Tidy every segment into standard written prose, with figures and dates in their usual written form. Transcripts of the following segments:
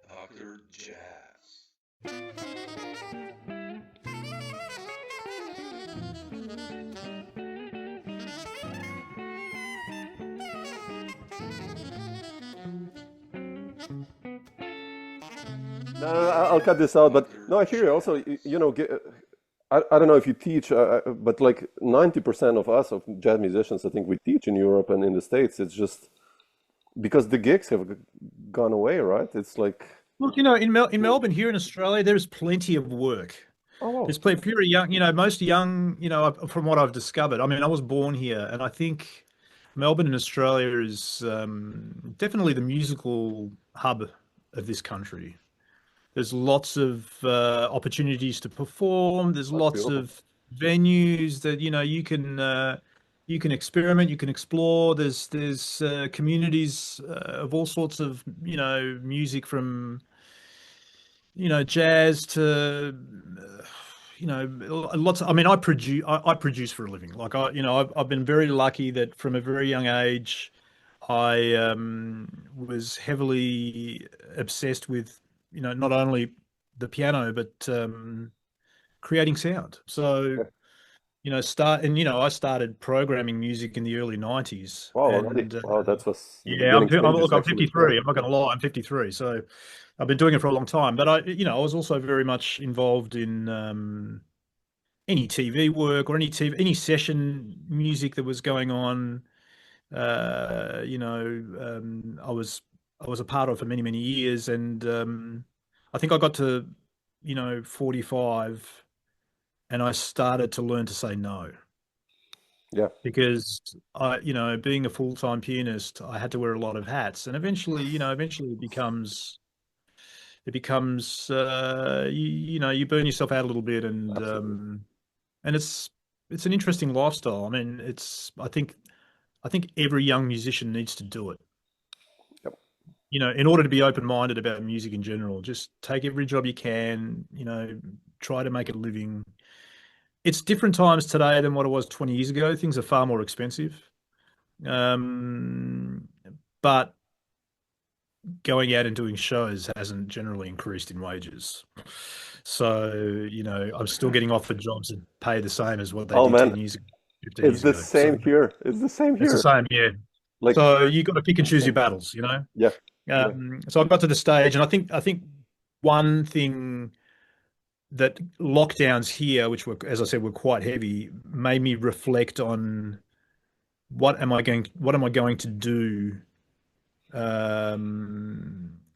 Dr. Jazz. No, I'll cut this out. But no, I Dr. hear you. Also, Jazz. I don't know if you teach, but like 90% of us, of jazz musicians, I think we teach in Europe and in the States. It's just because the gigs have gone away, right? It's like, Look, in Melbourne here in Australia, there's plenty of work. oh, wow. There's plenty. If you're a young, most young, from what I've discovered. I mean, I was born here, and I think Melbourne in Australia is definitely the musical hub of this country. There's lots of opportunities to perform. There's That's lots beautiful. of venues that you can experiment, you can explore. There's communities of all sorts of music from jazz to lots. I mean, I produce for a living. Like I've been very lucky that from a very young age, I was heavily obsessed with not only the piano but creating sound. So Yeah. I started programming music in the early 90s, Wow, already. and Wow, that was the yeah, beginning stages, look, I'm actually. Yeah. 53. I'm not going to lie, I'm 53. So I've been doing it for a long time. But I was also very much involved in any TV work or any session music that was going on. I was a part of for many, many years, and I think I got to 45, and I started to learn to say no Yeah, because being a full-time pianist, I had to wear a lot of hats, and eventually it becomes you burn yourself out a little bit, absolutely. and it's an interesting lifestyle. I mean, I think every young musician needs to do it. Yep. In order to be open-minded about music in general, just take every job you can, try to make a living. It's different times today than what it was 20 years ago. Things are far more expensive. Um, but going out and doing shows hasn't generally increased in wages. So, I'm still getting offered jobs that pay the same as what they Oh did man, 10 years ago, 15 it's years the ago. So same here. It's the same it's the here. same, yeah. Like, So you got to pick and choose your battles. yeah, yeah, So I got to the stage, and I think one thing that lockdowns here, which were, as I said, were quite heavy, made me reflect on what am I going to do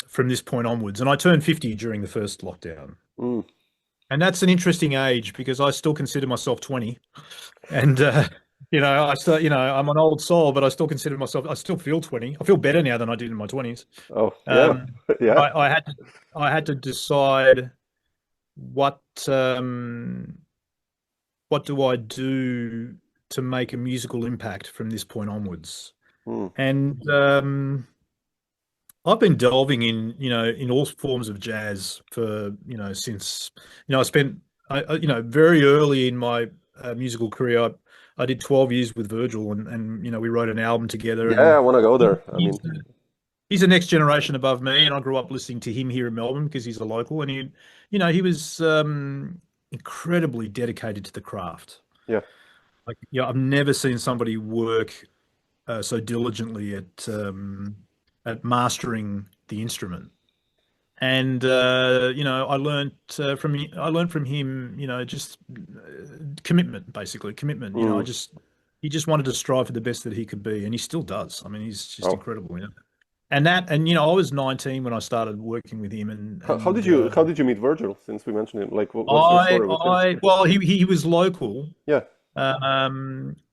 from this point onwards. And I turned 50 during the first lockdown. mm, And that's an interesting age because I still consider myself 20. And, I'm an old soul, but I still feel 20. I feel better now than I did in my 20s. oh yeah, Um, yeah, I had to decide what, um, what do I do to make a musical impact from this point onwards? mm, And I've been delving in all forms of jazz for, since, I spent, very early in my musical career, I did 12 years with Virgil, and we wrote an album together, yeah. I and want to go he- there. I he's mean, the, he's the next generation above me, and I grew up listening to him here in Melbourne because he's a local, and he was incredibly dedicated to the craft. yeah. Like, I've never seen somebody work so diligently at mastering the instrument. And I learned from him, just commitment, basically commitment. Mm, He just wanted to strive for the best that he could be, and he still does. I mean, he's just oh, incredible. I was 19 when I started working with him, and how did you meet Virgil? Since we mentioned him, like, what's your I story with him? I well, he was local. Yeah.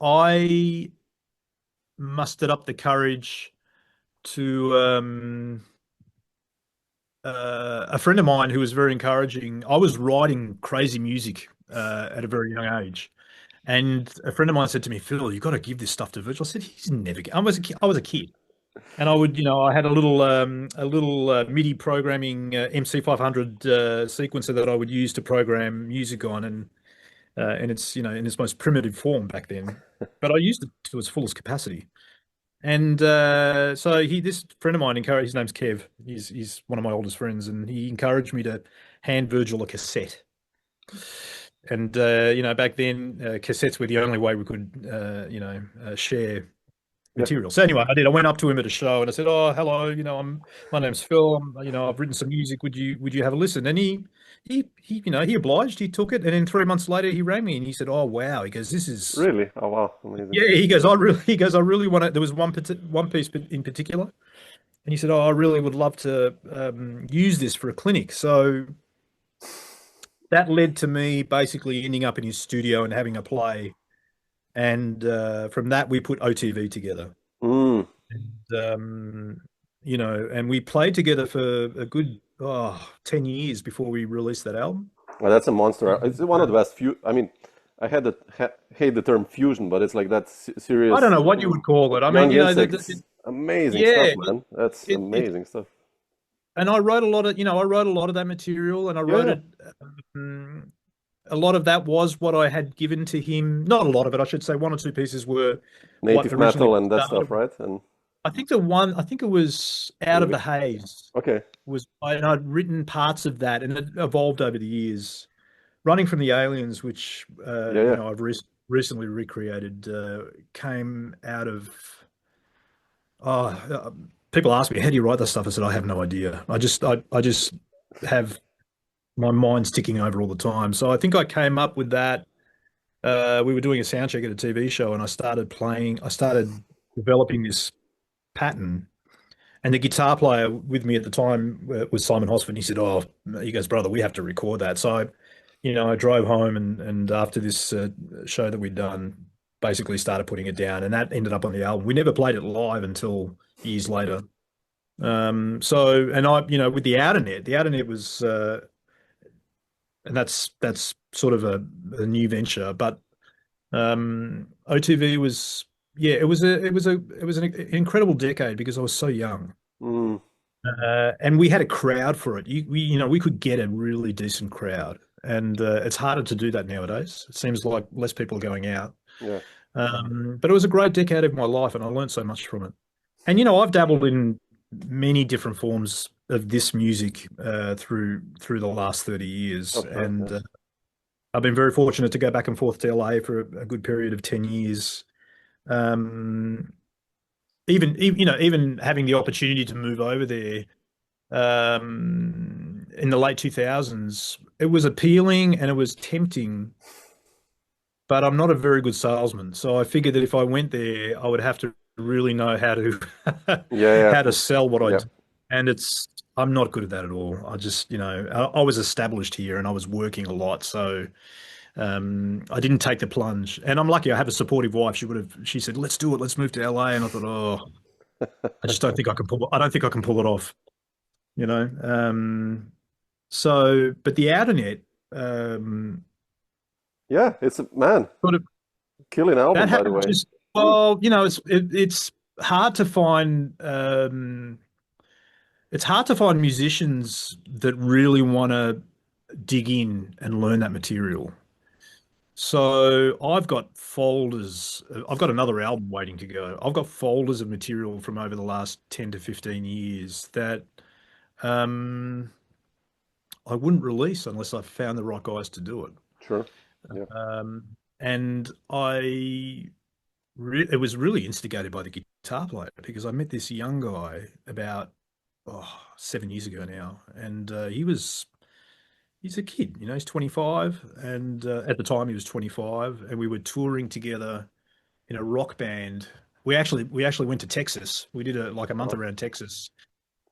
I mustered up the courage to a friend of mine who was very encouraging. I was writing crazy music at a very young age, and a friend of mine said to me, "Phil, you got to give this stuff to Virgil." I said, "He's never." I was a kid, and I had a little MIDI programming MC500 sequencer that I would use to program music on, in its in its most primitive form back then. But I used it to its fullest capacity. And so this friend of mine encouraged. His name's Kev. He's one of my oldest friends, and he encouraged me to hand Virgil a cassette. And back then, cassettes were the only way we could share Yeah. material. So anyway, I did. I went up to him at a show and I said, "Oh, hello. My name's Phil. I've written some music. Would you have a listen?" And he obliged. He took it, and then 3 months later, he rang me and he said, "Oh, wow." He goes, "This is." Really? Oh wow, amazing. Yeah, he goes, I really want to. There was one piece in particular, and he said, "Oh, I really would love to use this for a clinic." So that led to me basically ending up in his studio and having a play, and from that we put OTV together. Mm. And we played together for a good 10 years before we released that album. Well, that's a monster. It's one of the best I mean, I had hate the term fusion, but it's like that I don't serious know what you would call it. I mean, young insects. Amazing stuff, yeah, man. That's it amazing stuff. and I wrote a lot of that material, and I Yeah, wrote yeah. it. um, a lot of that was what I had given to him. Not a lot of it, I should say. One or two pieces were what Native originally metal and that stuff, started. right? And I think it was Out of really, the Haze. okay. And I'd written parts of that, and it evolved over the years. Running from the Aliens, which Yeah, yeah. I've recently recreated, came out of. Oh, people ask me, "How do you write this stuff?" I said, "I have no idea. I just have my mind's ticking over all the time." So I think I came up with that. We were doing a sound check at a TV show, and I started playing. I started developing this pattern. And the guitar player with me at the time was Simon Hosford. He said, "Oh," he goes, "Brother, we have to record that." So I drove home and after this show that we'd done, basically started putting it down, and that ended up on the album. We never played it live until years later. And with the outer net was, and that's sort of a new venture, but OTV was, yeah, it was an incredible decade because I was so young. Mm, And we had a crowd for it. We could get a really decent crowd, and it's harder to do that nowadays. It seems like less people are going out. yeah, But it was a great decade of my life, and I learned so much from it. And I've dabbled in many different forms of this music through the last 30 years, for sure. and Yeah. I've been very fortunate to go back and forth to LA for a good period of 10 years. Um, even having the opportunity to move over there in the late 2000s, it was appealing and it was tempting, but I'm not a very good salesman. So I figured that if I went there, I would have to really know how to Yeah, how to yeah, sell what I yeah. do. And I'm not good at that at all. I just, I was established here and I was working a lot. So I didn't take the plunge. And I'm lucky I have a supportive wife. She said, "Let's do it. Let's move to LA." And I thought, "Oh, I just don't think I don't think I can pull it off, you know?" But the Outernet, Yeah, it's a man, sort of killing that album, by the happened way. just, well, it's hard to find, it's hard to find musicians that really want to dig in and learn that material. So I've got folders. I've got another album waiting to go. I've got folders of material from over the last 10 to 15 years that um, I wouldn't release unless I found the right guys to do it. Sure. Yeah. And it was really instigated by the guitar player because I met this young guy about 7 years ago now, and he's a kid, he's 25, and at the time he was 25, and we were touring together in a rock band. We actually went to Texas. We did a month Oh, around Texas,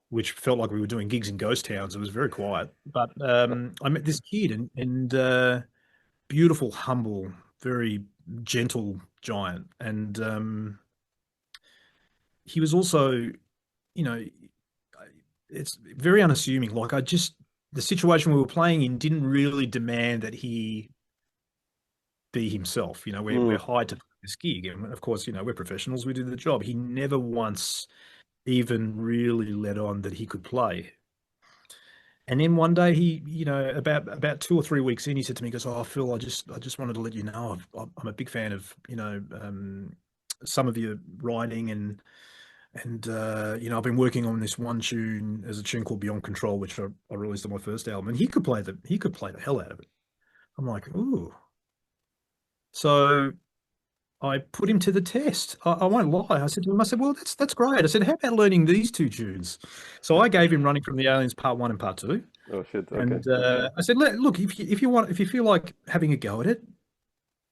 which felt like we were doing gigs in ghost towns. It was very quiet, but I met this kid, and beautiful, humble, very gentle giant, and he was also, you know, it's very unassuming. Like the situation we were playing in didn't really demand that he be himself. We're mm, hired to play this gig, and of course, we're professionals. We do the job. He never once even really let on that he could play, And then one day he, about 2 or 3 weeks in, he said to me, he goes, "Oh, Phil, I just wanted to let you know I'm a big fan of some of your writing and I've been working on this one tune as a tune called Beyond Control, which I released on my first album, and he could play the hell out of it." I'm like, "Ooh." So I put him to the test. I won't lie. I said to him, I said, "Well, that's great." I said, "How about learning these two tunes?" So I gave him Running from the Aliens Part 1 and Part 2. Oh shit. Okay. And I said, "Look, if you feel like having a go at it,"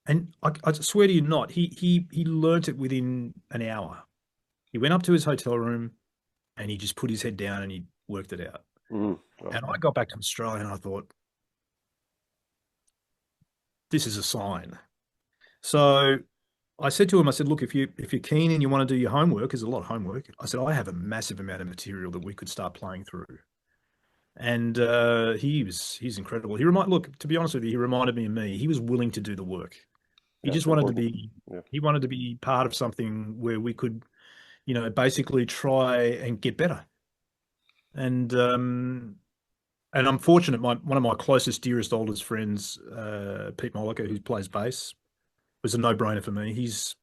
and I swear to you, not he learnt it within an hour. He went up to his hotel room and he just put his head down and he worked it out. Oh, And I got back to Australia and I thought, this is a sign. So I said to him, I said, "Look, if you're keen and you want to do your homework, there's a lot of homework." I said, "I have a massive amount of material that we could start playing through." And he's incredible. Look, to be honest with you, he reminded me of me. He was willing to do the work. He yeah, just it's wanted to important. be Yeah. he wanted to be part of something where we could, basically try and get better. And I'm fortunate. One of my closest, dearest, oldest friends, Pete Molliker, who plays bass, was a no-brainer for me. He's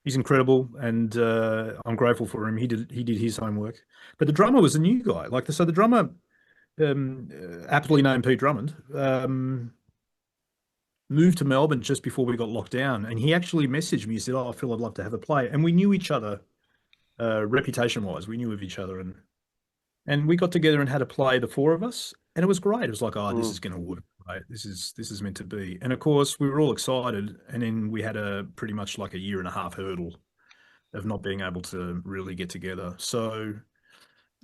incredible, and I'm grateful for him. He did his homework, but the drummer was a new guy. So the drummer, aptly named Pete Drummond, moved to Melbourne just before we got locked down, and he actually messaged me. He said, "Oh, Phil, I'd love to have a play," and we knew each other, reputation-wise. We knew of each other, and we got together and had a play, the four of us, and it was great. It was like, "Oh, this Mm. is going to work, right? This is meant to be." And of course, we were all excited, and then we had a pretty much like a year and a half hurdle of not being able to really get together. So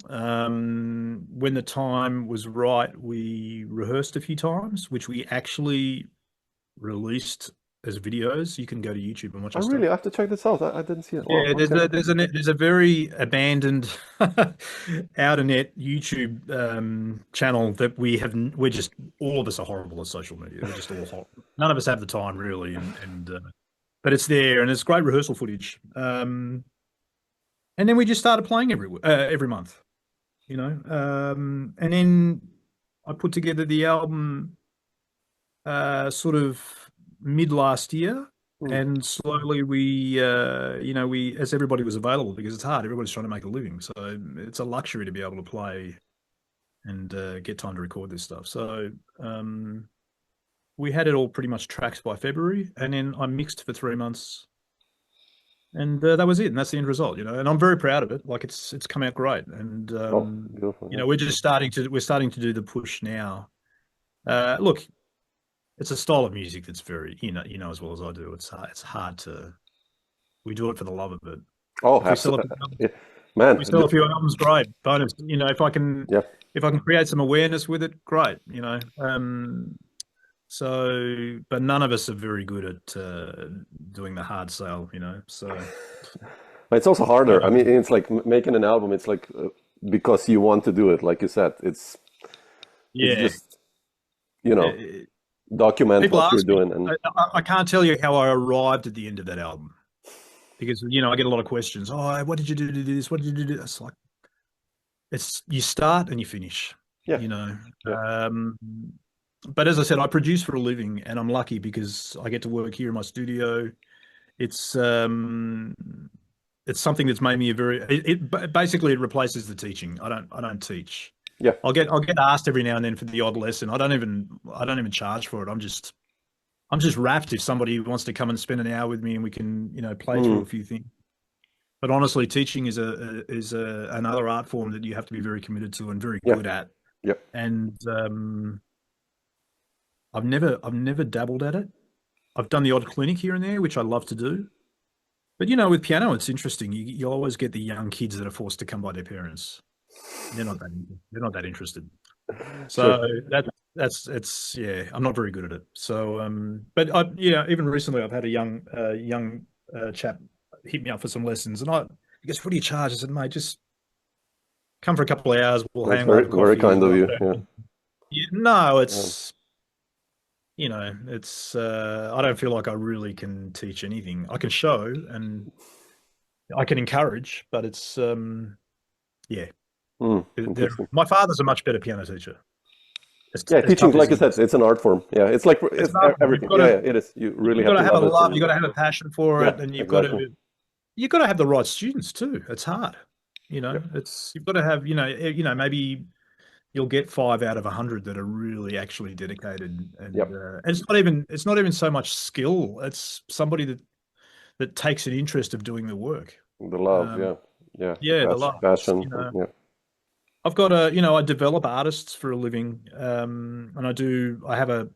when the time was right, we rehearsed a few times, which we actually released as videos. You can go to YouTube and watch I our really stuff. have to check this out. I didn't see it. Wow. Yeah, there's Okay. a very abandoned out of net YouTube channel that we're just, all of us are horrible at social media. We're just all horrible. None of us have the time really, and but it's there and it's great rehearsal footage. And then we just started playing every month, and then I put together the album sort of mid last year, Mm. and slowly we as everybody was available, because it's hard. Everybody's trying to make a living, so it's a luxury to be able to play and get time to record this stuff. So we had it all pretty much tracked by February, and then I mixed for 3 months, and that was it. And that's the end result, And I'm very proud of it. Like it's come out great, and Oh, beautiful. Yeah. we're starting to do the push now. Look, it's a style of music that's very, as well as I do. It's hard to. We do it for the love of it. Oh, If we sell a absolutely. few albums, Yeah. if Man. we sell a few albums, great bonus. If I can, Yeah. if I can create some awareness with it, great. So, but none of us are very good at doing the hard sell. So It's also harder. I mean, um, it's like making an album. It's like because you want to do it, like you said. It's yeah. just you know Uh, document People what you're ask me. doing and I can't tell you how I arrived at the end of that album, because I get a lot of questions. "Oh, what did you do to do this? What did you do?" It's like, it's you start and you finish, yeah, you know. yeah, But as I said, I produce for a living, and I'm lucky because I get to work here in my studio. It's um, it's something that's made me a very. Basically it replaces the teaching. I don't teach. yeah. I'll get asked every now and then for the odd lesson. I don't even charge for it. I'm just rapt if somebody wants to come and spend an hour with me and we can play through Mm, a few things. But honestly, teaching is another art form that you have to be very committed to and very yeah, good at. yeah. And I've never dabbled at it. I've done the odd clinic here and there, which I love to do. But with piano, it's interesting. You always get the young kids that are forced to come by their parents. They're not that interested. Sure. So that's yeah. I'm not very good at it. So but even recently I've had a young chap hit me up for some lessons, and he goes, "What do you charge?" I said, "Mate, just come for a couple of hours. We'll That's hang, we'll very have a very coffee." kind of you. Yeah. Yeah, no, Um, it's I don't feel like I really can teach anything. I can show and I can encourage, but it's yeah. Interesting. My father's a much better piano teacher. Yeah, As teaching, tough as like he you said, is. it's an art form. Yeah, it's like It's it's an art form. everything. Yeah, yeah, it is. You really You've have got to to have a love it. love, And you've got to have a passion for yeah, it, and exactly. you've got to have the right students too. It's hard. Yeah, You've got to have, maybe you'll get 5 out of 100 that are really actually dedicated, and yep. it's not even so much skill. It's somebody that takes an interest of doing the work. The love, Um, yeah, yeah, the yeah, the love. passion, yeah. I've got I develop artists for a living, and I have I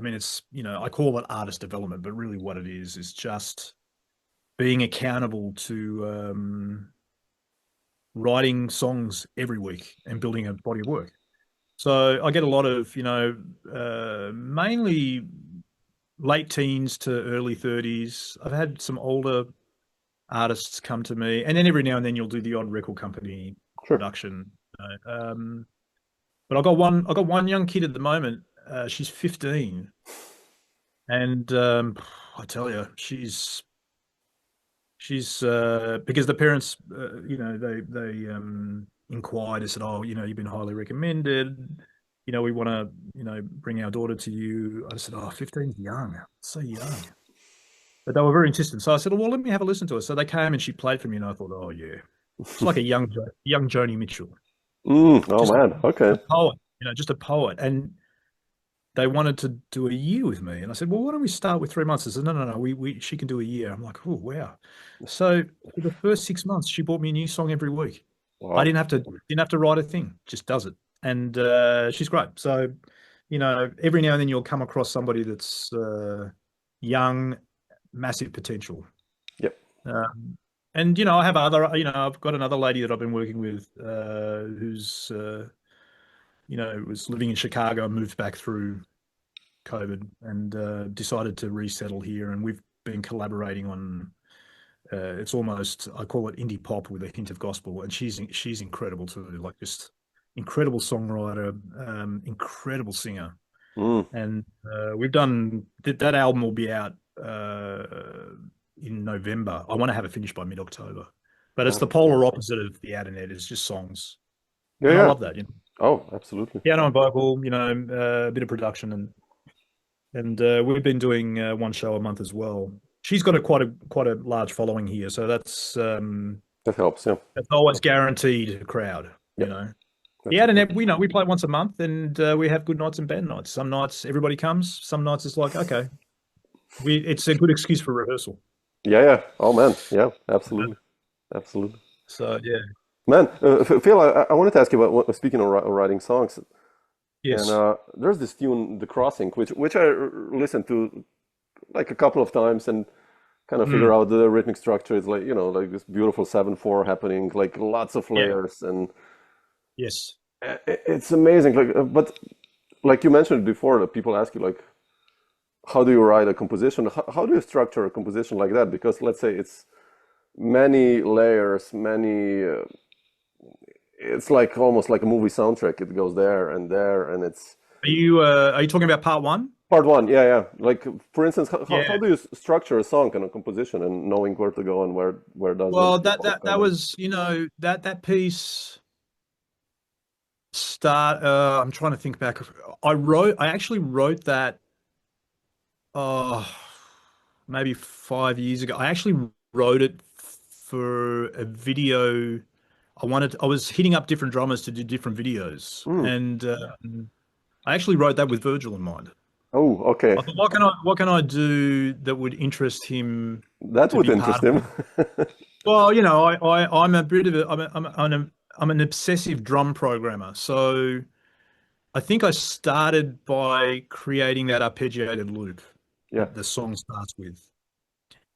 mean, I call it artist development, but really what it is just being accountable to writing songs every week and building a body of work. So I get a lot of, mainly late teens to early 30s. I've had some older artists come to me, and then every now and then you'll do the odd record company Sure. production. But I got one young kid at the moment. She's 15, and I tell you, she's because the parents, they inquired and said, "Oh, you've been highly recommended. We want to, bring our daughter to you." I said, "Oh, 15's young, so young." But they were very insistent. So I said, "Well, let me have a listen to her." So they came and she played for me, and I thought, "Oh yeah, it's like a young Joni Mitchell, Oh just man, okay. a poet, just a poet." And they wanted to do a year with me, and I said, "Well, why don't we start with 3 months?" I said, "No, no, no, she can do a year." I'm like, "Oh wow!" So for the first 6 months, she bought me a new song every week. I Wow. didn't have to write a thing; just does it, and she's great. So, every now and then you'll come across somebody that's young, massive potential. Yep. And I have I've got another lady that I've been working with, who's was living in Chicago and moved back through COVID, and decided to resettle here. And we've been collaborating on. It's almost, I call it indie pop with a hint of gospel, and she's incredible too. Like, just incredible songwriter, incredible singer, Mm. and we've done that album will be out in November. I want to have it finished by mid-October, but it's the Awesome. polar opposite of the internet. It's just songs, Yeah, and I yeah. love that. Oh, absolutely. Piano and vocal, a bit of production, and we've been doing one show a month as well. She's got quite a large following here, so That helps. Yeah. that's always guaranteed a crowd. You Yep. know, That's yeah, important. and we play once a month, and we have good nights and bad nights. Some nights everybody comes. Some nights it's like, okay, it's a good excuse for rehearsal. Yeah, yeah. Oh man. Yeah, absolutely. Absolutely. So yeah, Man, Phil, I wanted to ask you about speaking of writing songs, and yes, there's this tune, "The Crossing," which I listened to like a couple of times and kind of figure mm, out the rhythmic structure. It's like like this beautiful 7/4 happening, like lots of yeah, layers, and yes. it's amazing. Like, but like you mentioned before, that people ask you like, how do you write a composition? How do you structure a composition like that? Because let's say it's many layers, many. It's like almost like a movie soundtrack. It goes there, and it's Are you talking about part one? part one. Yeah, yeah. Like for instance, how Yeah. do you structure a song and a composition and knowing where to go and where does the Well, chorus come that in? was that piece start. I'm trying to think back. I actually wrote that. Oh, maybe 5 years ago. I actually wrote it for a video. I was hitting up different drummers to do different videos, Mm. and I actually wrote that with Virgil in mind. Oh, okay. I thought, what can I do that would interest him That to would be part interest of him. it? Well, I'm a bit of a, I'm an obsessive drum programmer. So I think I started by creating that arpeggiated loop Yeah. that the song starts with,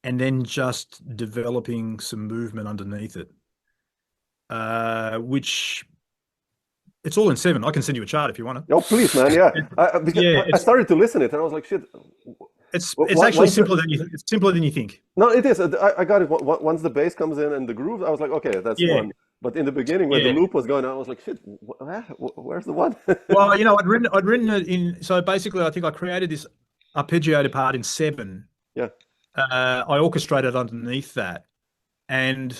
and then just developing some movement underneath it, which it's all in seven. I can send you a chart if you want it. Oh, please, man. Yeah. Because Yeah, I started to listen it and I was like, shit. it's actually Once the it's simpler than you think. no, it is. I got it. Once the bass comes in and the groove, I was like, okay, that's Yeah, one. But in the beginning, when the yeah. loop was going on, I was like, shit, where's the one? Well, I'd written it in. So basically, I think I created this arpeggiated part in seven. Yeah. I orchestrated underneath that, and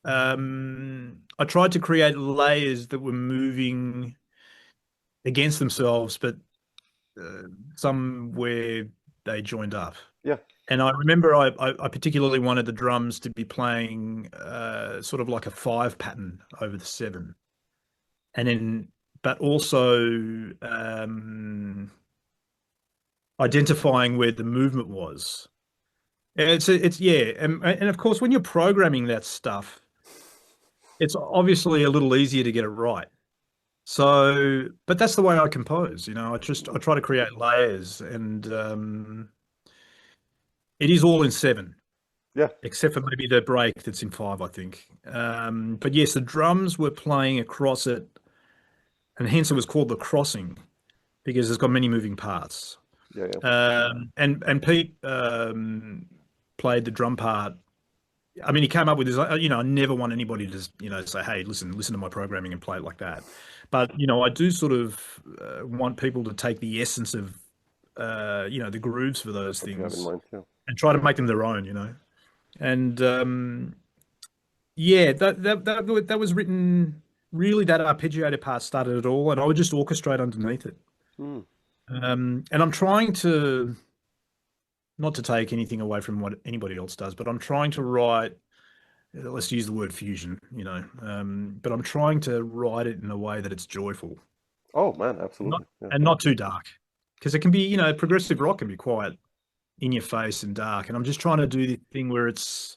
I tried to create layers that were moving against themselves, but uh, some where they joined up. Yeah. And I remember I particularly wanted the drums to be playing sort of like a five pattern over the seven, and then but also identifying where the movement was. It's yeah, and of course when you're programming that stuff, it's obviously a little easier to get it right. So, but that's the way I compose. I try to create layers, and it is all in seven, Yeah. except for maybe the break that's in five, I think. But yes, the drums were playing across it, and hence it was called the crossing because it's got many moving parts. Yeah. Yeah. And Pete played the drum part. I mean, he came up with this. I never want anybody to, say, "Hey, listen to my programming and play it like that." But I do sort of want people to take the essence of, the grooves for those What you have in things mind, yeah. and try to make them their own. And yeah, that was written. Really, that arpeggiated part started it all, and I would just orchestrate underneath it. Hmm. And I'm trying to not to take anything away from what anybody else does, but I'm trying to write. Let's use the word fusion, but I'm trying to write it in a way that it's joyful, Oh man, not absolutely. Yeah. and not too dark, because it can be, progressive rock can be quite in your face and dark, and I'm just trying to do the thing where it's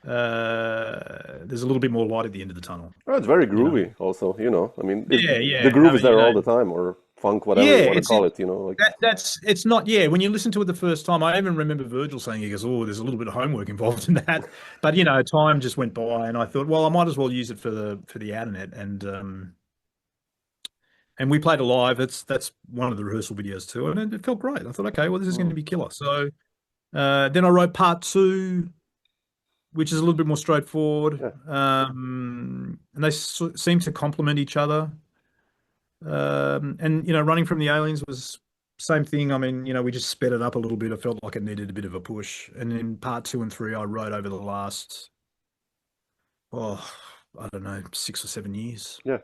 there's a little bit more light at the end of the tunnel, Oh, it's very you know. groovy also, I mean, Yeah, the yeah. groove I is mean, there all the time, or funk, whatever you yeah, want to call it, like, that's it's not, yeah, when you listen to it the first time, I even remember Virgil saying, he goes, "Oh, there's a little bit of homework involved in that." But time just went by and I thought, well, I might as well use it for the internet, and we played it live. That's one of the rehearsal videos too, and it felt great. I thought, okay, well, this is going to mm, be killer. So then I wrote part two, which is a little bit more straightforward, yeah, and they seem to complement each other. And running from the aliens was same thing. I mean, we just sped it up a little bit. I felt like it needed a bit of a push. And in part two and three, I wrote over the last, oh, I don't know, 6 or 7 years. yeah.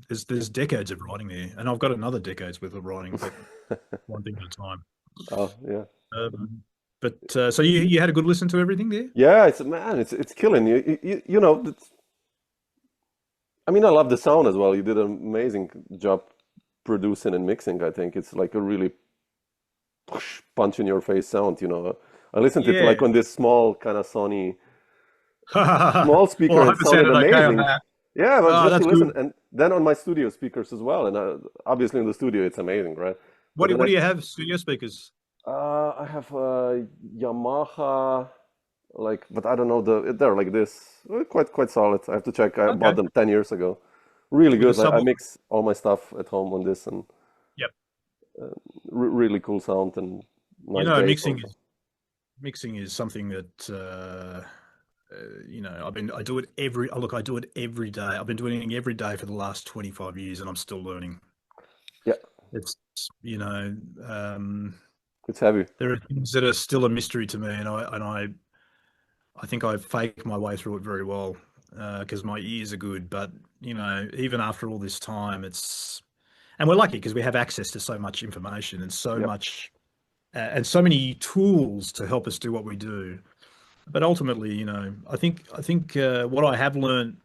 There's decades of writing there, and I've got another decade's worth of writing, but one thing at a time. Oh yeah. But so you had a good listen to everything there? Yeah, it's man, it's killing I mean, I love the sound as well. You did an amazing job producing and mixing. I think it's like a really punch in your face sound. I listened to it Yeah. like on this small kind of Sony Well, small I speaker and hope it it sounded sounded okay on amazing. that. Yeah, but Oh, just to that's listen, good. and then on my studio speakers as well, and obviously in the studio it's amazing, right? But then What do you have? Studio speakers? I have Yamaha, like, but I don't know they're like this, quite solid. I have to check. I bought Okay. them 10 years ago. Really With a good. I subwoofer. mix all my stuff at home on this, and Yep. really cool sound and You nice know, bass mixing also. is mixing is something that I do it I do it every day. I've been doing it every day for the last 25 years and I'm still learning. Yeah, It's you know, it's heavy. there are things that are still a mystery to me, and I think I fake my way through it very well because my ears are good. But even after all this time, and we're lucky because we have access to so much information and so Yep. much and so many tools to help us do what we do. But ultimately, I think what I have learned,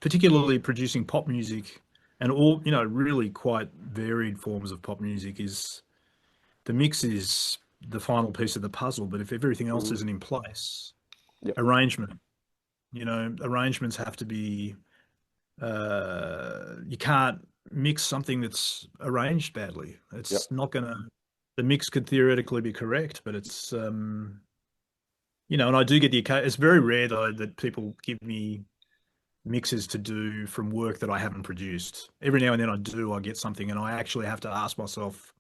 particularly producing pop music and all, really quite varied forms of pop music, is the mix is the final piece of the puzzle. But if everything else Hmm. isn't in place, Yep. arrangement, arrangements have to be, you can't mix something that's arranged badly. Yep. It's not gonna, the mix could theoretically be correct, but it's, and I do get it's very rare though that people give me mixes to do from work that I haven't produced. Every now and then I get something and I actually have to ask myself,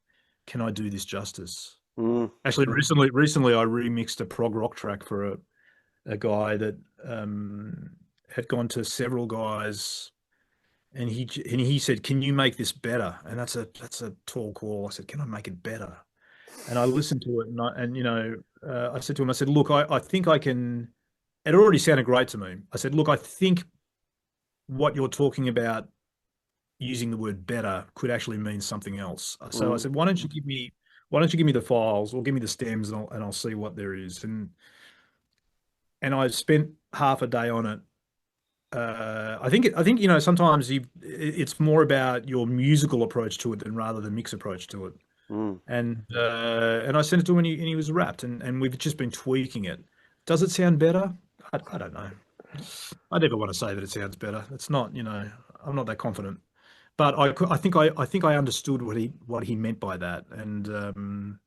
can I do this justice? Mm. Actually, recently I remixed a prog rock track for a guy that had gone to several guys and he said, "Can you make this better?" And that's a tall call. I said, "Can I make it better?" And I listened to it and I said to him, I said, "Look, I think I can." it already sounded great to me. I said, look, I think what you're talking about using the word better could actually mean something else. So I Mm, said, why don't you give me the files or give me the stems and I'll see what there is. And I spent half a day on it. I think sometimes it's more about your musical approach to it than rather the mix approach to it. mm. And I sent it to him and he was wrapped and we've just been tweaking it. Does it sound better? I don't know. I never want to say that it sounds better. It's not, I'm not that confident. But I think I understood what he meant by that. And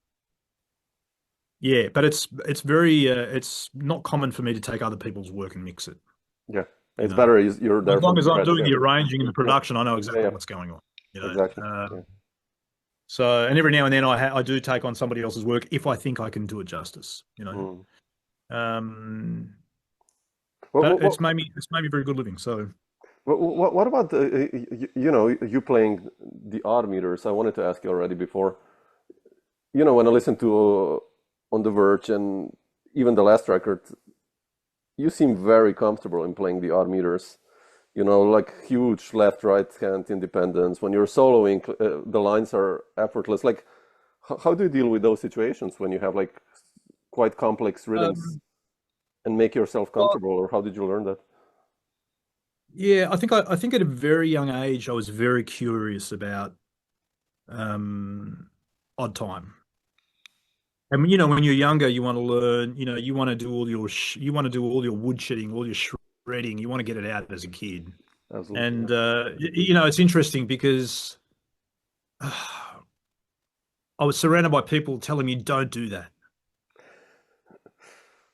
yeah, but it's not common for me to take other people's work and mix it, Yeah, you it's know. better. You're As there long from as I'm scratch. doing Yeah, the arranging and the yeah, production, I know yeah, exactly yeah. what's going on, you know. Exactly. Yeah. So, and every now and then I do take on somebody else's work if I think I can do it justice, you know. Mm. Um, What, but what, what, it's made me very good living. So, what about you playing the odd meters? I wanted to ask you already before. When I listen to On the Verge and even the last record, you seem very comfortable in playing the odd meters. Like huge left right hand independence. When you're soloing, the lines are effortless. Like, how do you deal with those situations when you have like quite complex rhythms um, and make yourself well, comfortable, or how did you learn that? yeah, I think at a very young age I was very curious about um, odd time. And when you're younger, you want to learn. You want to do all your wood shedding, all your shredding. You want to get it out as a kid. Absolutely, And yeah. it's interesting because I was surrounded by people telling me, "Don't do that.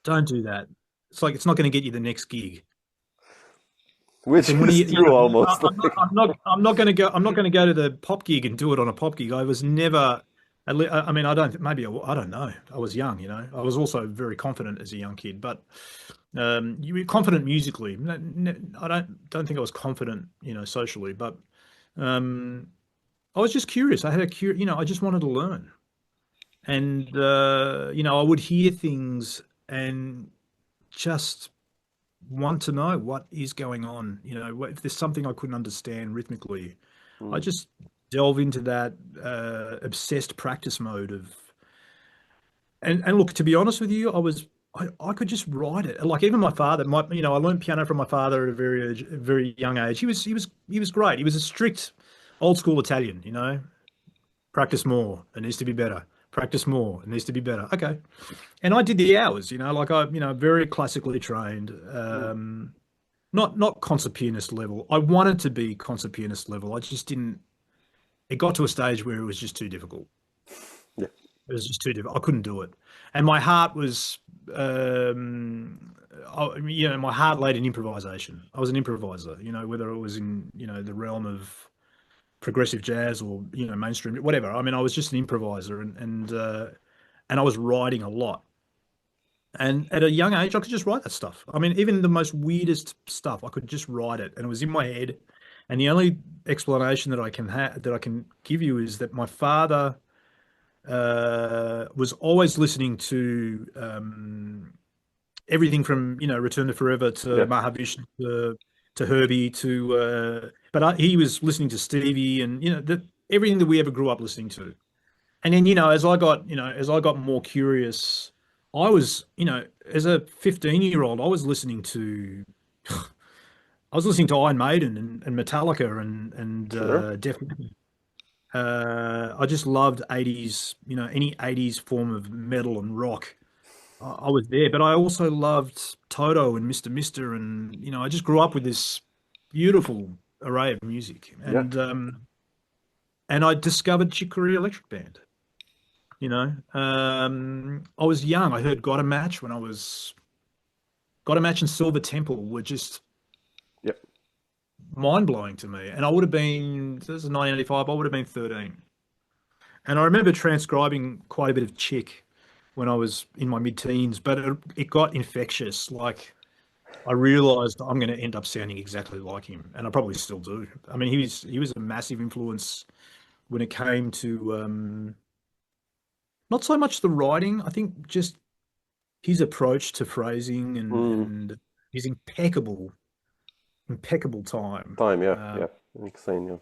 Don't do that." It's like it's not going to get you the next gig. Which And when is true almost. I'm not, I'm not, I'm not going to go. I'm not going to go to the pop gig and do it on a pop gig. I was never. I mean, I don't. Maybe I don't know. I was young. I was also very confident as a young kid, but you were confident musically. I don't think I was confident, socially, but um, I was just curious. I had I just wanted to learn, and I would hear things and just want to know what is going on. If there's something I couldn't understand rhythmically, I Mm, just delve into that obsessed practice mode of. And look, to be honest with you, I could just write it. Like even my father, I learned piano from my father at a very young age. He was great. He was a strict old school Italian. Practice more. It needs to be better. Practice more. It needs to be better. Okay. And I did the hours. Like very classically trained. mm. Not concert pianist level. I wanted to be concert pianist level. I just didn't. It got to a stage where it was just too difficult. Yeah, It was just too difficult. I couldn't do it, and my heart was, my heart laid in improvisation. I was an improviser. Whether it was in the realm of progressive jazz or mainstream, whatever. I mean, I was just an improviser, and I was writing a lot. And at a young age, I could just write that stuff. I mean, even the most weirdest stuff, I could just write it, and it was in my head. And the only explanation that I can give you is that my father was always listening to everything from Return to Forever to yeah, Mahavishnu to Herbie but he was listening to Stevie and everything that we ever grew up listening to. And then as I got more curious, I was as a 15-year-old, I was listening to Iron Maiden and Metallica and sure. Def. I just loved 80s, any 80s form of metal and rock. I was there, but I also loved Toto and Mr. And I just grew up with this beautiful array of music. Yeah. And I discovered Chick Corea Electric Band. I was young. I heard Got a Match and Silver Temple were just Yeah. mind blowing to me. And this is 1985, I would have been 13. And I remember transcribing quite a bit of Chick when I was in my mid-teens, but it got infectious. Like I realized I'm going to end up sounding exactly like him, and I probably still do. I mean, he was a massive influence when it came to not so much the writing. I think just his approach to phrasing Mm. and his impeccable time. Time, yeah, yeah. Insane, yeah.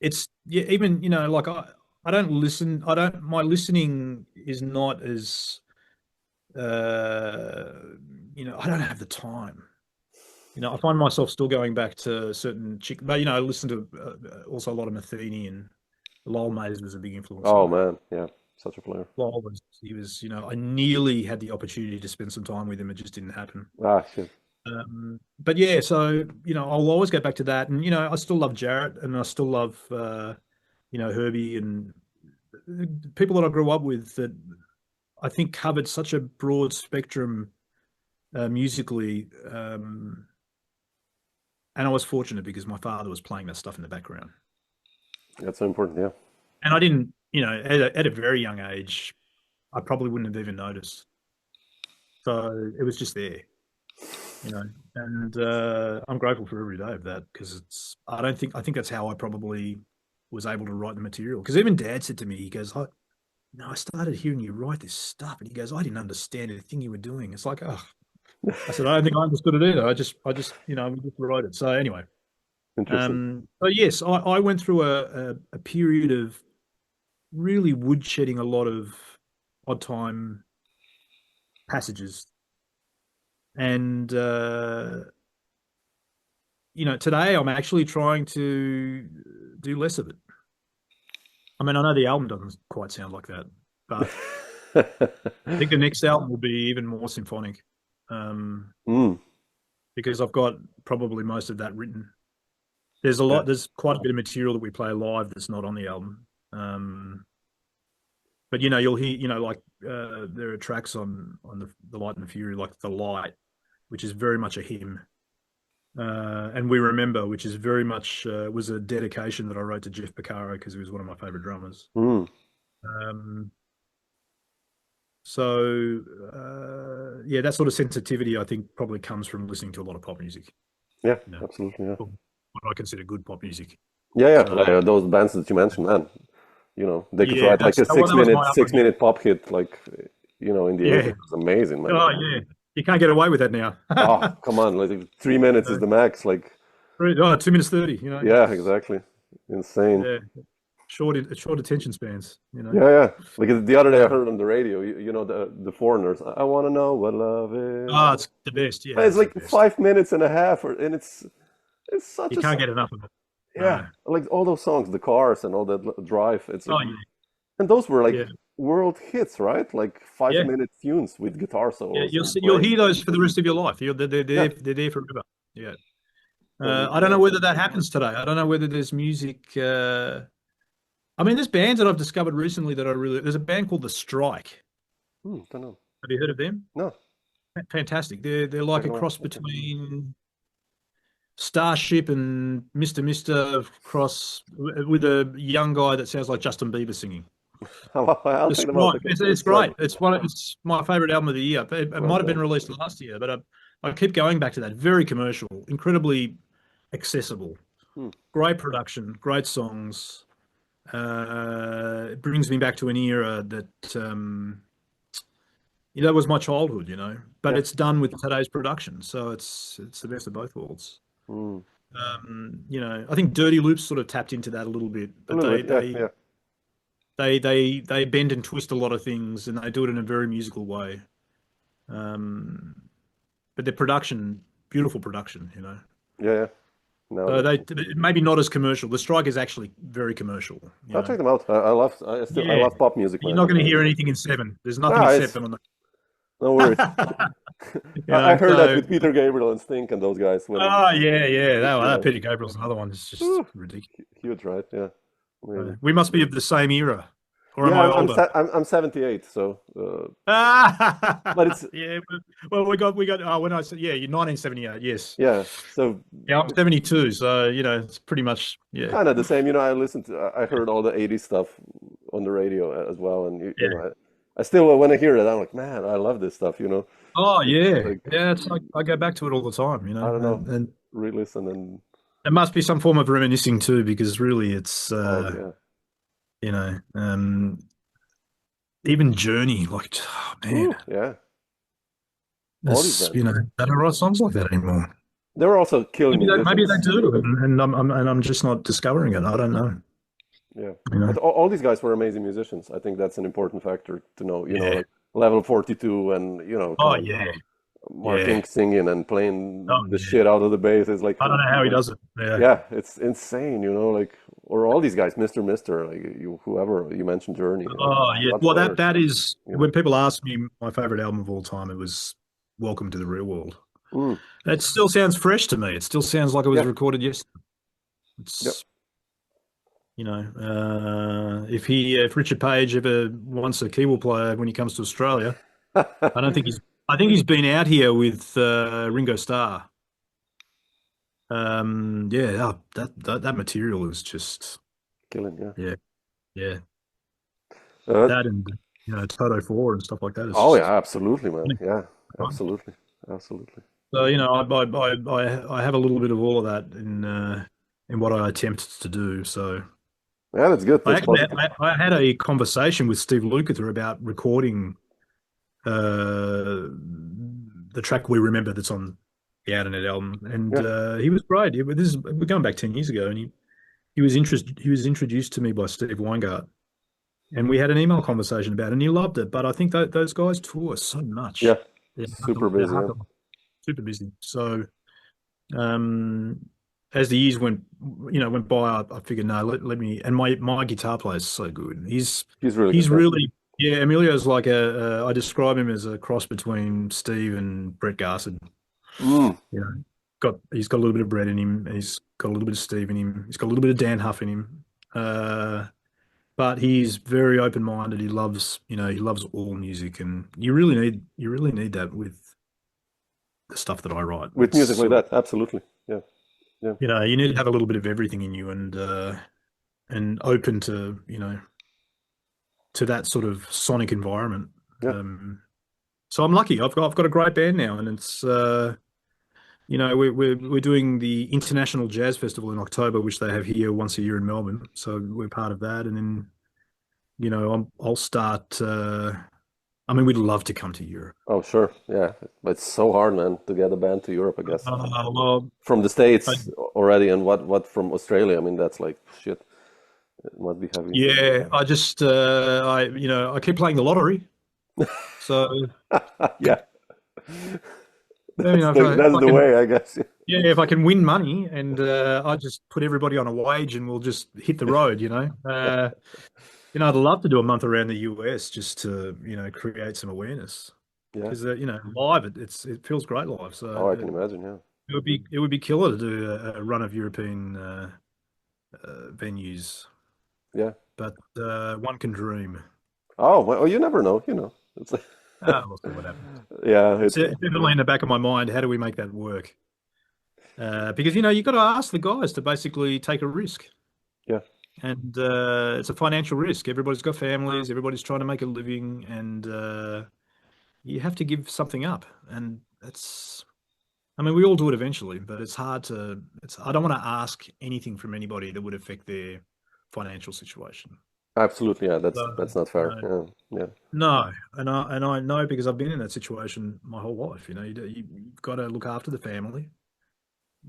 It's yeah, even like I don't listen. I don't. My listening is not as uh, I don't have the time. I find myself still going back to certain chick, but I listen to also a lot of Matheny, and Lowell Mays was a big influence on Oh me. man, yeah, such a player. Lowell was, he was, I nearly had the opportunity to spend some time with him. It just didn't happen. Ah, shit. But yeah, so I'll always go back to that, and I still love Jarrett, and I still love Herbie, and people that I grew up with that I think covered such a broad spectrum musically. And I was fortunate because my father was playing that stuff in the background. That's so important, yeah. And I didn't, at a very young age, I probably wouldn't have even noticed. So it was just there, and I'm grateful for every day of that because I think that's how I probably was able to write the material. Because even Dad said to me, he goes, I started hearing you write this stuff. And he goes, I didn't understand anything you were doing. It's like, oh, I said, I don't think I understood it either. We just wrote it. So anyway, Interesting. so yes, I went through a period of really woodshedding a lot of odd time passages. And, today I'm actually trying to do less of it. I mean, I know the album doesn't quite sound like that, but I think the next album will be even more symphonic, Mm, because I've got probably most of that written. yeah. There's quite a bit of material that we play live that's not on the album. But you'll hear, like there are tracks on the Light and the Fury, like The Light, which is very much a hymn. And We Remember, which is very much was a dedication that I wrote to Jeff Porcaro because he was one of my favorite drummers. Mm, Um, so yeah, that sort of sensitivity I think probably comes from listening to a lot of pop music. yeah, You know, absolutely, yeah. what I consider good pop music. Yeah, yeah. So Those bands that you mentioned, man, they could yeah, write like a that was my six upbringing. minute pop hit, like, in the 80s. Yeah. It was amazing, man. Oh yeah. You can't get away with that now. Oh, come on, like 3 minutes is the max. Like, 2 minutes 30. yeah, exactly. Insane. Yeah, short attention spans. Yeah, yeah. Like the other day I heard on the radio, the Foreigners. I want to know what love is. Oh, it's the best. Yeah, It's it's the like best. 5 minutes and a half, and it's such You a can't get enough of it. yeah. No. Like all those songs, the cars and all that drive. It's like, Oh and those were like yeah, world hits, right? Like five yeah, minute tunes with guitar yeah. solos You'll and see, you'll playing. hear those for the rest of your life. Yeah, They're there forever. Yeah. and I don't know whether that happens today. I don't know whether there's music. I mean, there's bands that I've discovered recently that I really. There's a band called The Strike. don't know. Have you heard of them? No, Fantastic. They're like check a them out. cross between Starship and Mr. cross with a young guy that sounds like Justin Bieber singing. I'll It's check them out. right. Okay, It's let's try great. them. It's my favorite album of the year. It Well might have been done. released last year, but I keep going back to that. Very commercial, incredibly accessible, Hmm. great production, great songs. It brings me back to an era that that was my childhood, but Yeah. it's done with today's production, so it's the best of both worlds. Mm. I think Dirty Loops sort of tapped into that a little bit, A but little they bit. Yeah, they yeah. they bend and twist a lot of things, and they do it in a very musical way. Um, but their production, beautiful production. Yeah, yeah. No, So that's they cool. maybe not as commercial. The Strike is actually very commercial. I'll check them out. I Yeah, love pop music, you're man. not going to hear anything in seven. There's nothing in Ah, it's seven on no worries. the. I heard that So with Peter Gabriel and Stink and those guys when oh yeah. you That know, Peter Gabriel's another one. It's just whew, ridiculous. huge, right? Yeah, amazing. We must be of the same era, or am Yeah, I older? I'm 78, so but Ah, it's yeah. Well, we got. Oh, when I said yeah, you're 1978. Yes. yeah, so Yeah, I'm 72. So it's pretty much yeah. kind of the same. I heard all the 80s stuff on the radio as well, and Yeah. I still when I hear it, I'm like, man, I love this stuff. Oh It's yeah, like yeah. It's like I go back to it all the time. I don't know, And re-listen and it must be some form of reminiscing too, because really it's oh yeah, you know um even Journey, like oh man, Ooh, yeah. All these There's, bands. they don't write songs like that anymore. They're also killing Maybe they musicians. do, and I'm just not discovering it. I don't know. Yeah, You know. but all these guys were amazing musicians. I think that's an important factor to know. Yeah. Like Level 42, and come Oh on, yeah. Mark Yeah. Ink singing and Oh playing the yeah. shit out of the bass is like, I don't know how he does it. Yeah. yeah, it's insane. Like, or all these guys, Mister, like whoever you mentioned, Journey, like Oh yeah. Scott Well, Ferris, that is you know. when people ask me my favorite album of all time, it was Welcome to the Real World. Mm, It still sounds fresh to me. It still sounds like it was yeah, recorded yesterday. yeah. It's if Richard Page ever wants a keyboard player when he comes to Australia, I don't think he's. I think he's been out here with Ringo Starr. Yeah, that material is just Killing, yeah. yeah, yeah. Uh, That and Toto 4 and stuff like that is oh just. yeah, absolutely, man. Yeah, absolutely, absolutely. So I have a little bit of all of that in what I attempt to do. So Yeah, that's good. I That's actually positive. I had a conversation with Steve Lukather about recording uh, the track We Remember that's on the Out and Out album, and Yeah. he was great. We're going back 10 years ago, and he was introduced to me by Steve Weingart, and we had an email conversation about it, and he loved it. But I think that those guys tour so Yeah, much. super They're busy. hard Yeah, to, super busy. So um, as the years went by, I figured no, let me. And my guitar player is so good. he's really good. He's Yeah. really yeah. Emilio's like I describe him as a cross between Steve and Brett Garsed. Mm, You know, he's got a little bit of Brett in him. He's got a little bit of Steve in him. He's got a little bit of Dan Huff in him. But he's very open-minded. He loves all music, and you really need that with the stuff that I write. with It's music like sort of, that, absolutely. Yeah, yeah, you need to have a little bit of everything in you, and open to to that sort of sonic environment. yeah. So I'm lucky. I've got a great band now, and it's we're doing the International Jazz Festival in October, which they have here once a year in Melbourne. So we're part of that, and then I'll start. I mean, we'd love to come to Europe. Oh, sure. Yeah, but it's so hard, man, to get a band to Europe, I guess. Well, From the I, States already, and what from Australia? I mean, that's like shit. It must be heavy. yeah, I just I keep playing the lottery. So Yeah, you that's know, the if that's I the can way, I guess. yeah, if I can win money and I just put everybody on a wage and we'll just hit the road. I'd love to do a month around the US just to create some awareness Yeah. because live it feels great live. So Oh, I can imagine. Yeah. it would be killer to do a run of European venues, Yeah. but one can dream. Oh, well, you never know. It's like, We'll see what happens. yeah. It's definitely in the back of my mind. How do we make that work? Because you got to ask the guys to basically take a risk, Yeah. and it's a financial risk. Everybody's got families. Everybody's trying to make a living, and you have to give something up. And that's, I mean, we all do it eventually, but it's hard to. I don't want to ask anything from anybody that would affect their financial situation. Absolutely. Yeah. That's So, that's not you fair. know, Yeah. Yeah. no, and I know because I've been in that situation my whole life. You've got to look after the family.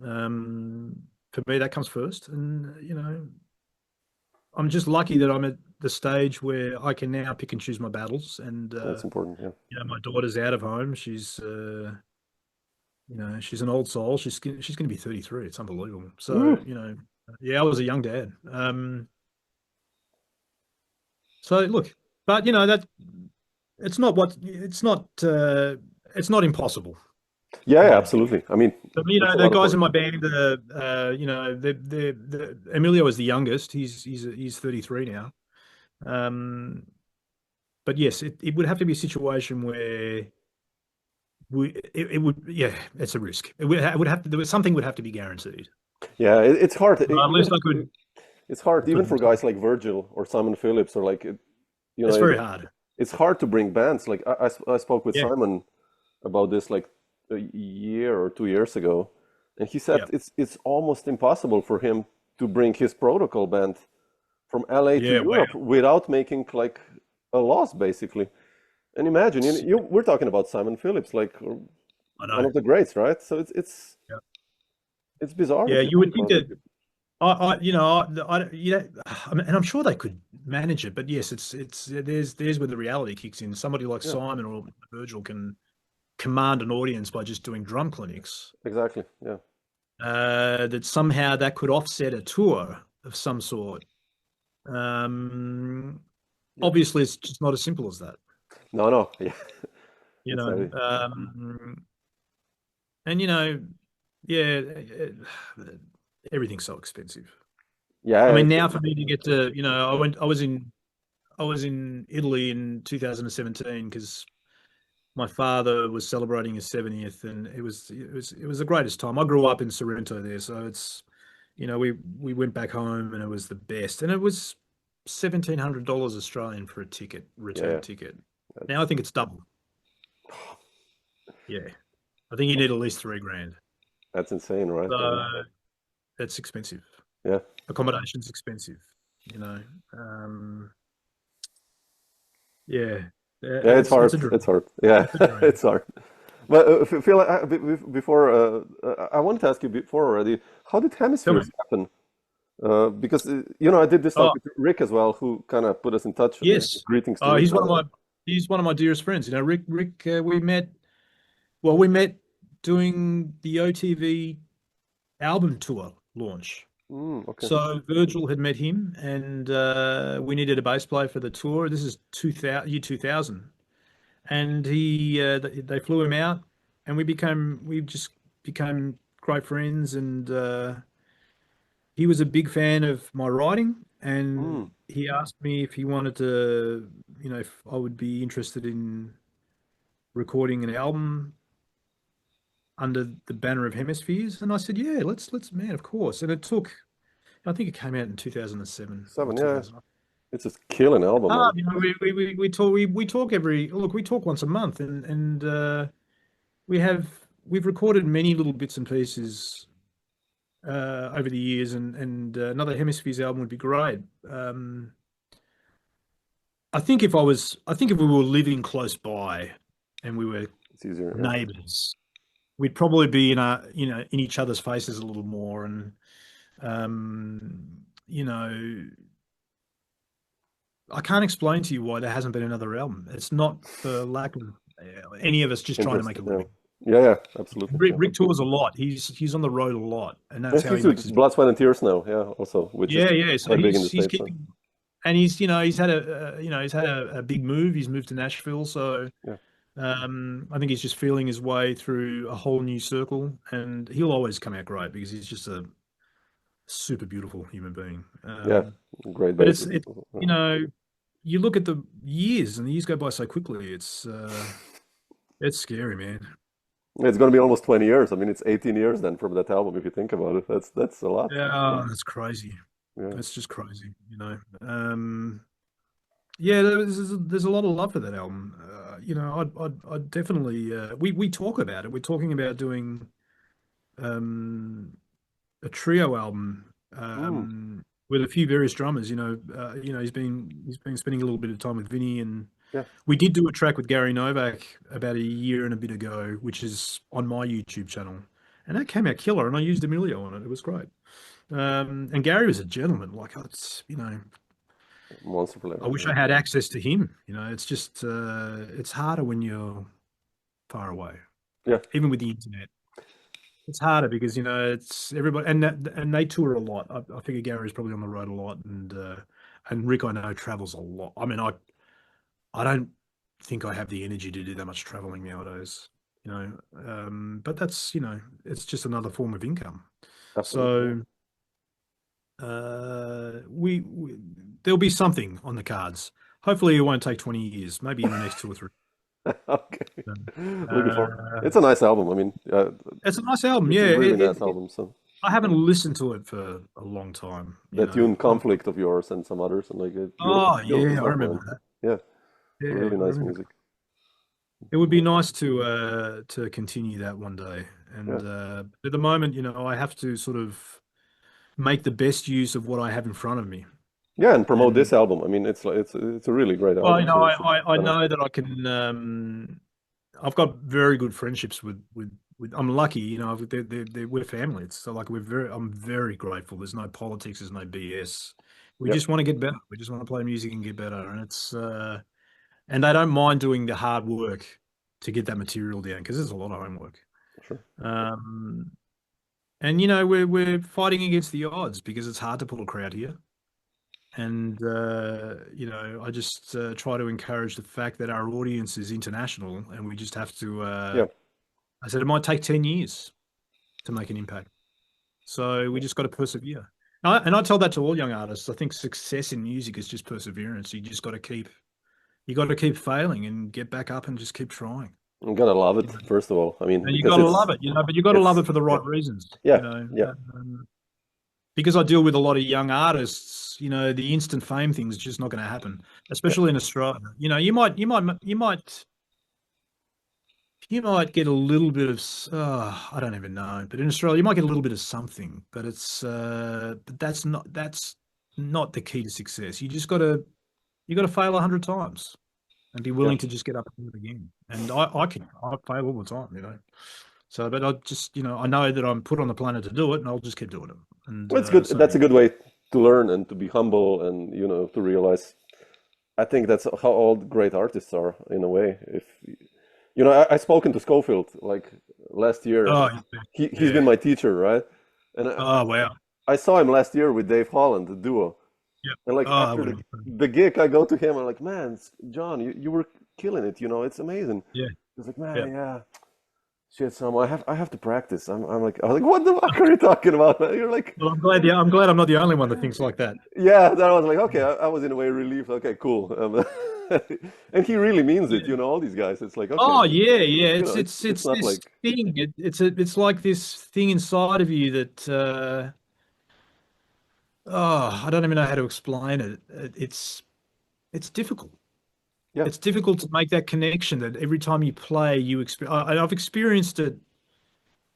For me, that comes first, and I'm just lucky that I'm at the stage where I can now pick and choose my battles. And That's important. Yeah. my daughter's out of home. She's an old soul. She's going to be 33. It's unbelievable. So Ooh. yeah, I was a young dad. So look, but that it's not impossible. Yeah. You Yeah. know, Absolutely. I mean, but, that's a the lot of guys work. in my band, Emilio is the youngest. He's 33 now. Um, but yes, it would have to be a situation where it would, yeah, it's a risk. It would have to, something would have to be guaranteed. Yeah. It's hard. At least I could It's hard put even it in for guys time. like Virgil or Simon Phillips or like you know It's it, very hard. it's hard to bring bands. Like I spoke with Yeah, Simon about this like a year or 2 years ago, and he said yeah, it's almost impossible for him to bring his protocol band from LA to yeah. Wow. Europe without making like a loss basically. And imagine we're talking about Simon Phillips, like I one know. of the greats, right? So Yeah, it's bizarre yeah. if you You would think think about it. that I mean, I'm sure they could manage it, but yes, it's there's where the reality kicks in. Somebody like Yeah, Simon or Virgil can command an audience by just doing drum clinics. exactly. Yeah, That somehow that could offset a tour of some sort. Um, yeah. Obviously, it's just not as simple as that, No, no. Yeah, you it's know. heavy. And yeah, everything's so expensive. Yeah, I mean, it's now for me to get to, I was in Italy in 2017 because my father was celebrating his 70th, and it was the greatest time. I grew up in Sorrento there, so it's we went back home and it was the best, and it was $1,700 Australian for a ticket, yeah, yeah. return ticket. Now I That's think it's double. Yeah, I think you need at least 3 grand. that's insane, right? So I mean, that's expensive. yeah, Accommodation's expensive. You know, um, yeah, yeah. It's it's hard. a dream. It's hard. Yeah, It's a dream. it's hard. But Phil, before I wanted to ask you before already, how did Tell me. hemispheres happen? Because I did this talk Oh, with Rick as well, who kind of put us in touch. yes. Greetings to Rick, He's by one the of way. my dearest friends. You know, Rick. We met. Well, we met doing the OTV album tour launch. Okay. So Virgil had met him, and we needed a bass player for the tour. This is 2000, year 2000, and they flew him out, and we just became great friends, and he was a big fan of my writing, Mm, and he asked me if he wanted to, if I would be interested in recording an album under the banner of Hemispheres, and I said, yeah, man, of course. And it took, I think it came out in 2007 or seven. Yeah, 2000. it's a killing album, man. We talk once a month, and we've recorded many little bits and pieces over the years, and another Hemispheres album would be great. I think if we were living close by and we were It's easier. Yeah. neighbors, we'd probably be in each other's faces a little more, and you know, I can't explain to you why there hasn't been another album. It's not for lack of any of us just trying to Interest. make a Yeah. living. Yeah. Yeah. Absolutely. Yeah. Rick tours a lot. He's on the road a lot, and Yeah, that's how he's he with makes his. Blood, Sweat, and Tears now. Yeah. Also, which is Yeah, yeah. So quite big in the he's States. So. keeping, and he's had a big move. He's moved to Nashville, so Yeah. I think he's just feeling his way through a whole new circle, and he'll always come out great because he's just a super beautiful human being. Yeah. Great But basis. you know, you look at the years, and the years go by so quickly. It's scary, man. It's going to be almost 20 years. I mean, it's 18 years then from that album, if you think about it. That's a lot. Yeah, oh, that's crazy. Yeah. That's just crazy, you know. Yeah, there's a lot of love for that album. I'd definitely we talk about it. We're talking about doing um a trio album Mm, with a few various drummers. He's been spending a little bit of time with Vinny, and yeah. we did do a track with Gary Novak about a year and a bit ago, which is on my YouTube channel, and that came out killer. And I used Emilio on it. It was great. And Gary was a gentleman. Like Monster I Flavor. wish I had access to him. It's just it's harder when you're far away, Yeah. even with the internet. It's harder because it's everybody, and they tour a lot. I figure Gary's probably on the road a lot, and Rick I know travels a lot. I mean, I don't think I have the energy to do that much traveling nowadays. But that's it's just another form of income. Absolutely. So we there'll be something on the cards. Hopefully, it won't take 20 years. Maybe in the next 2 or 3. Okay. Looking forward. Uh, It's a nice album. I mean, it's a nice album. it's Yeah, a really nice album. So I haven't listened to it for a long time. that tune Conflict of yours and some others and like Oh beautiful yeah, I stuff, remember man. that. Yeah, Yeah, really I nice remember. music. It would be nice to continue that one day. Yeah. And at the moment, I have to sort of make the best use of what I have in front of me. Yeah, and promote And this album. I mean, it's like it's a really great well, album. So it's I kind of know that I've got very good friendships with. I'm lucky, you know. We're family. It's so like I'm very grateful. There's no politics. There's no BS. We Yep, just want to get better. We just want to play music and get better. And they don't mind doing the hard work to get that material down because there's a lot of homework. sure. Um, and you know, we're fighting against the odds because it's hard to pull a crowd here. And you know, I just try to encourage the fact that our audience is international, and we just have to. Yeah, I said it might take 10 years to make an impact, so we just got to persevere. And I tell that to all young artists. I think success in music is just perseverance. You got to keep failing and get back up and just keep trying. you gotta love You it, know? first of all. I mean, And you because got to love it, you know. But you got to love it's it for the yeah, right reasons, yeah, you know. yeah, Because I deal with a lot of young artists, you know, the instant fame thing is just not going to happen, yeah, especially in Australia. You know, you might get a little bit of, I don't even know, but in Australia, you might get a little bit of something, but but that's not the key to success. You got to fail 100 times and be yeah. willing to just get up and do it again. And I fail all the time, you know. So, but I just, you know, I know that I'm put on the planet to do it, and I'll just keep doing it. And Well, it's good. so, That's a good way to learn and to be humble and, to realize. I think that's how all great artists are in a way. If I spoken to Schofield like last year. oh, He's yeah. been my teacher, right? And Oh, wow. I saw him last year with Dave Holland, the duo. Yeah. And like Oh, that after would the have been fun. the gig, I go to him. I'm like, man, John, you were killing it. It's amazing. Yeah. He's like, Yeah. man, yeah. Shit, Sam, I have to practice. I was like, what the fuck are you talking about, man? You're like, Well, I'm glad. Yeah, I'm glad I'm not the only one that thinks like that. yeah. Then I was like, okay, I was in a way relieved. Okay, cool. And he really means it. Yeah. All these guys. It's like, okay, Oh, yeah, yeah. it's It's not this like, thing. It's like this thing inside of you that I don't even know how to explain it. It's difficult. yeah, It's difficult to make that connection that every time you play, you experience. I've experienced it.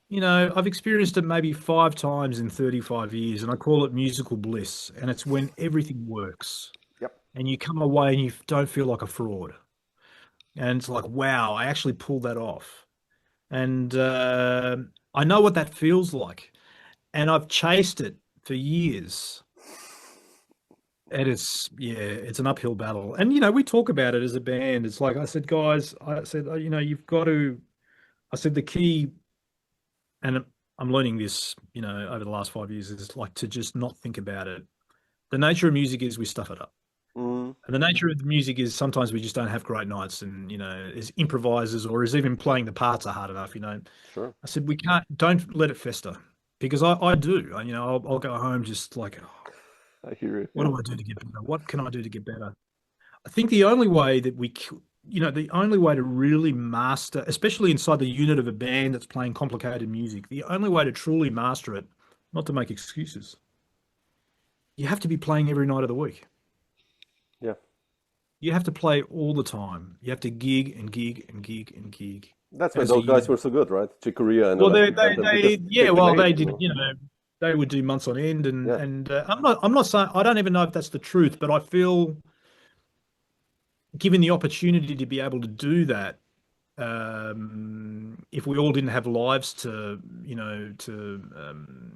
You know, I've experienced it maybe 5 times in 35 years, and I call it musical bliss. And it's when everything works yep, and you come away and you don't feel like a fraud. And it's like, wow, I actually pulled that off. And I know what that feels like. And I've chased it for years. And it's an uphill battle. And, you know, we talk about it as a band. It's like I said, guys, you know, you've got to, I said, the key, and I'm learning this, you know, over the last 5 years, is like to just not think about it. The nature of music is we stuff it up. mm, And the nature of the music is sometimes we just don't have great nights and, you know, as improvisers or as even playing the parts are hard enough, you know. sure. I said, don't let it fester because I do. You know, I'll go home just like, oh, I hear it. what Yeah, do I do to get better? What can I do to get better? I think the only way that you know, the only way to really master, especially inside the unit of a band that's playing complicated music, the only way to truly master it, not to make excuses, you have to be playing every night of the week. yeah. You have to play all the time. You have to gig and gig and gig and gig That's why as a those guys unit. were so good, right? Chick Corea and Well, Electric Anthem because they yeah, well, played, they did, you know, they would do months on end, and Yeah, I'm not saying I don't even know if that's the truth, but I feel given the opportunity to be able to do that, if we all didn't have lives to, you know, to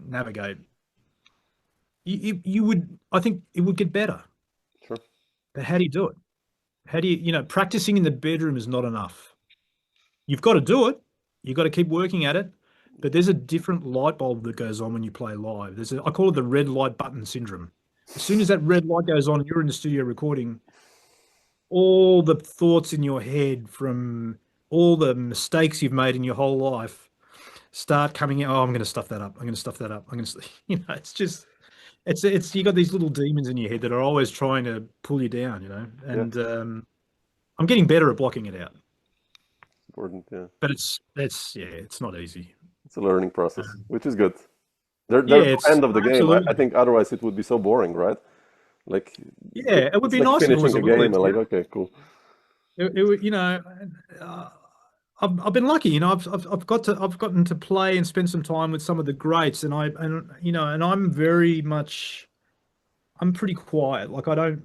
navigate, you would, I think it would get better. sure. But how do you do it? How do you, you know, practicing in the bedroom is not enough. You've got to do it. You've got to keep working at it. But there's a different light bulb that goes on when you play live. I call it the red light button syndrome. As soon as that red light goes on, you're in the studio recording, all the thoughts in your head from all the mistakes you've made in your whole life start coming out. Oh, I'm going to stuff that up. I'm going to stuff that up. I'm going to, you know, it's just, you got these little demons in your head that are always trying to pull you down, you know, Yeah, and I'm getting better at blocking it out, important. Yeah, but yeah, it's not easy. it's a learning process, Um, which is good. yeah, There's no it's end of the game. I absolutely, think otherwise it would be so boring, right? Like yeah, it would it's be like nice if it was finishing a a little game and easier. like, okay, cool. You know, uh, I've been lucky. You know, I've gotten to play and spend some time with some of the greats, and you know, and I'm pretty quiet. Like I don't,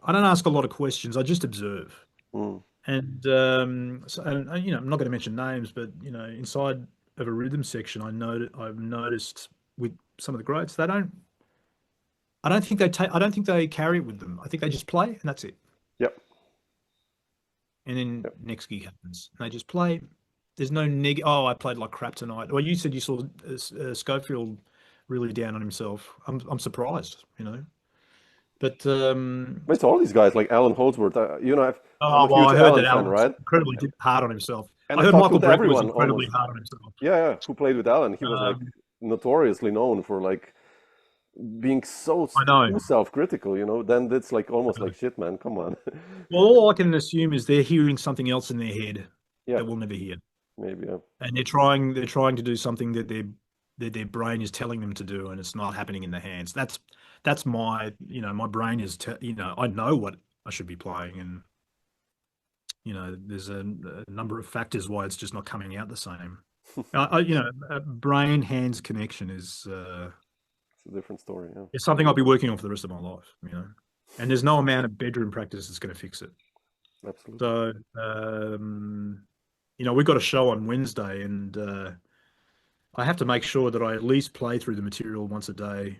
I don't ask a lot of questions. I just observe. Mm. And you know, I'm not going to mention names, but you know, inside of a rhythm section, I've noticed with some of the greats, they don't. I don't think they take. I don't think they carry it with them. I think they just play and that's it. Yep. And then Yep. next gig happens, and they just play. There's no Oh, I played like crap tonight. Well, you said you saw Schofield really down on himself. I'm surprised, you know. But It's all these guys like Alan Holdsworth. I'm oh a well, huge I heard Alan that fan, Alan was right? incredibly hard on himself. And I I heard talked Michael with Breck was everyone incredibly almost. hard on himself. Yeah, yeah. Who played with Alan? He was like Um, notoriously known for like being so I know. too self-critical, Then that's like almost like shit, man. Come on. Well, all I can assume is they're hearing something else in their head Yeah, that we'll never hear, maybe. Yeah. and they're trying to do something that their brain is telling them to do, and it's not happening in their hands. That's my my brain is I know what I should be playing, and there's a number of factors why it's just not coming out the same. Brain hands connection It's a different story. Yeah, is something I'll be working on for the rest of my life. And there's no amount of bedroom practice that's going to fix it. absolutely. So, we've got a show on Wednesday, and I have to make sure that I at least play through the material once a day,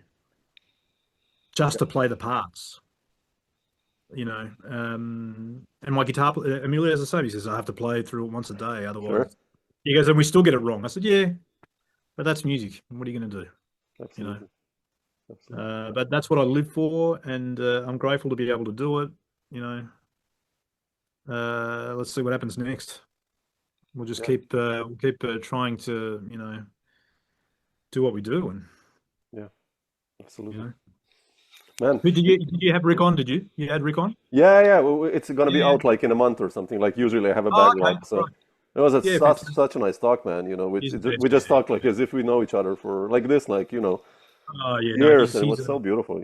just to play the parts. And my guitar, Emilio has the same. He says I have to play through it once a day, otherwise. Sure. He goes, and we still get it wrong. I said, yeah, but that's music. What are you going to do? Absolutely. Absolutely. But that's what I live for, and I'm grateful to be able to do it. Let's see what happens next. We'll just keep trying to do what we do. And yeah, absolutely. Man, did you have Rick on? Did you had Rick on? Yeah. Well, it's gonna be out like in a month or something. Like usually I have a backlog, okay. so Right. it was Yeah, such a nice talk, man. He's the We best, just man. talked like as if we know each other for like this, like Oh yeah, no, years, and it he's was so beautiful.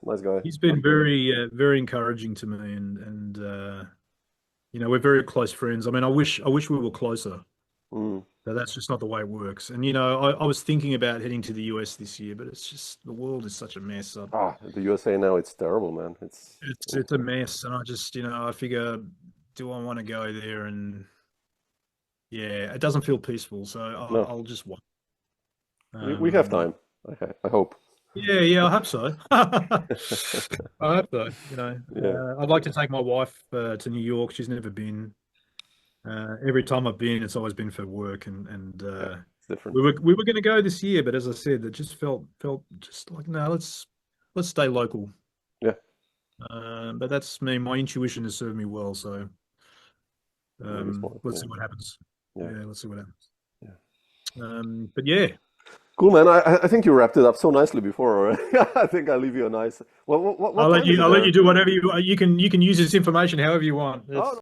Nice guy. he's been very very encouraging to me, and we're very close friends. I mean, I wish we were closer. Mm. But that's just not the way it works. And I was thinking about heading to the US this year, but it's just the world is such a mess. The USA now, it's terrible, man. It's a mess, and I just I figure, do I want to go there? And yeah, it doesn't feel peaceful, so No. I'll just wait. We have time. Okay, I hope. Yeah, I hope so. I hope so. Yeah. I'd like to take my wife to New York. She's never been. Every time I've been, it's always been for work, and It's different. we were going to go this year, but as I said, it just felt just like, no, let's stay local. Yeah. But that's me. My intuition has served me well, so let's see Yeah. what happens. Yeah. Yeah, let's see what happens. Yeah. But yeah, Cool, man. I think you wrapped it up so nicely before already. I think I'll leave you a nice. What I'll let time is it you there? do whatever you can use this information however you want. Oh,